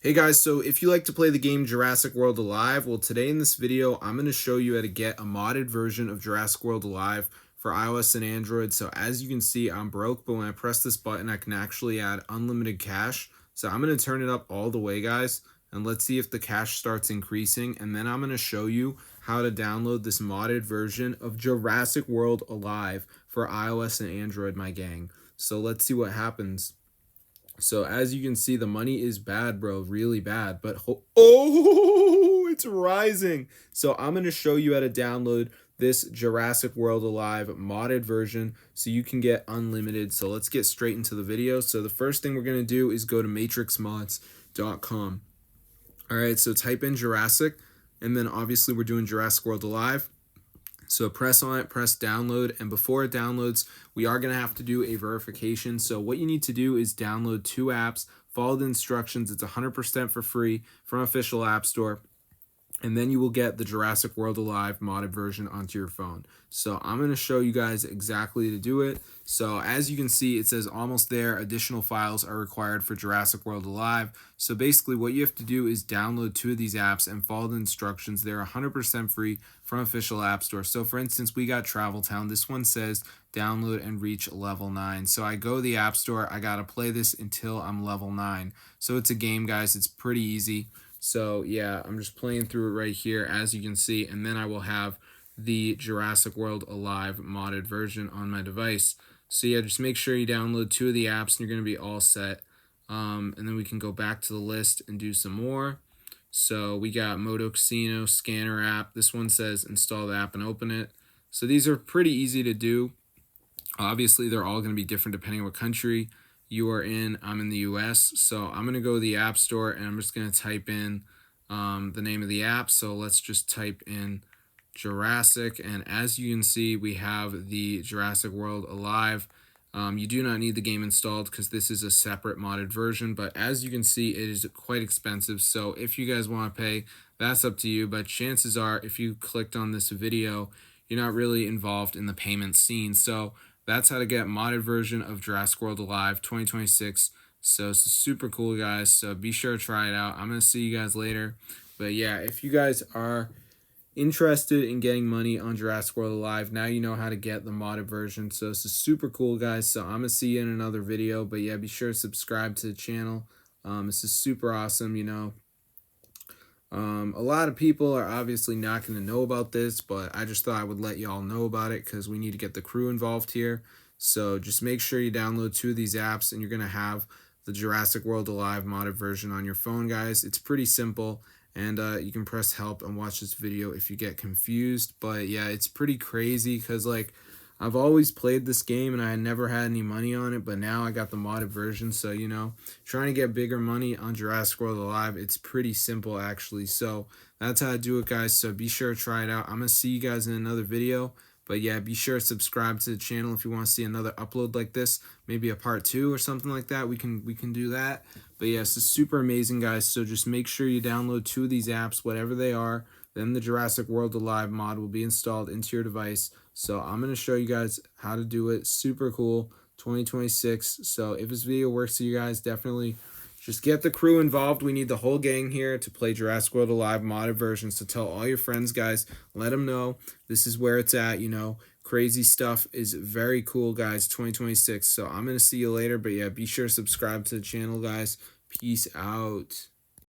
Hey guys, so if you like to play the game Jurassic World Alive, well today in this video, I'm going to show you how to get a modded version of Jurassic World Alive for iOS and Android. So as you can see, I'm broke, but when I press this button, I can actually add unlimited cash. So I'm going to turn it up all the way, guys, and let's see if the cash starts increasing. And then I'm going to show you how to download this modded version of Jurassic World Alive for iOS and Android, my gang. So let's see what happens. So as you can see, the money is bad, bro, really bad. But oh, it's rising. So I'm going to show you how to download this Jurassic World Alive modded version so you can get unlimited. So let's get straight into the video. So the first thing we're going to do is go to matrixmods.com. All right, so type in Jurassic, and then obviously we're doing Jurassic World Alive. So press on it, press download, and before it downloads, we are going to have to do a verification. So what you need to do is download 2 apps, follow the instructions. It's 100% for free from official App Store. And then you will get the Jurassic World Alive modded version onto your phone. So I'm going to show you guys exactly to do it. So as you can see, it says almost there. Additional files are required for Jurassic World Alive. So basically what you have to do is download 2 of these apps and follow the instructions. They're 100% free from official App Store. So for instance, we got Travel Town. This one says download and reach level 9. So I go to the App Store. I got to play this until I'm level 9. So it's a game, guys. It's pretty easy. So yeah, I'm just playing through it right here, as you can see, and then I will have the Jurassic World Alive modded version on my device. So yeah, just make sure you download 2 of the apps and you're going to be all set. And then we can go back to the list and do some more. So we got Moto Casino Scanner app. This one says install the app and open it. So these are pretty easy to do. Obviously, they're all going to be different depending on what country you are in. I'm in the US, so I'm going to go to the App Store and I'm just going to type in the name of the app. So let's just type in Jurassic, and as you can see, we have the Jurassic World Alive. You do not need the game installed because this is a separate modded version, but as you can see, it is quite expensive. So if you guys want to pay, that's up to you, but chances are if you clicked on this video, you're not really involved in the payment scene. So that's how to get modded version of Jurassic World Alive 2026. So it's super cool, guys. So be sure to try it out. I'm going to see you guys later. But yeah, if you guys are interested in getting money on Jurassic World Alive, now you know how to get the modded version. So this is super cool, guys. So I'm going to see you in another video. But yeah, be sure to subscribe to the channel. This is super awesome, you know. A lot of people are obviously not going to know about this, but I just thought I would let y'all know about it because we need to get the crew involved here. So just make sure you download 2 of these apps and you're going to have the Jurassic World Alive modded version on your phone, guys. It's pretty simple, and you can press help and watch this video if you get confused. But yeah, it's pretty crazy because like I've always played this game and I had never had any money on it, but now I got the modded version. So, you know, trying to get bigger money on Jurassic World Alive, it's pretty simple actually. So that's how I do it, guys. So be sure to try it out. I'm going to see you guys in another video. But yeah, be sure to subscribe to the channel if you want to see another upload like this, maybe a part 2 or something like that. We can do that. But yeah, this is super amazing, guys. So just make sure you download 2 of these apps, whatever they are. Then the Jurassic World Alive mod will be installed into your device. So I'm going to show you guys how to do it. Super cool. 2026. So if this video works for you guys, definitely just get the crew involved. We need the whole gang here to play Jurassic World Alive modded version. So tell all your friends, guys. Let them know this is where it's at. You know, crazy stuff is very cool, guys. 2026. So I'm going to see you later. But yeah, be sure to subscribe to the channel, guys. Peace out.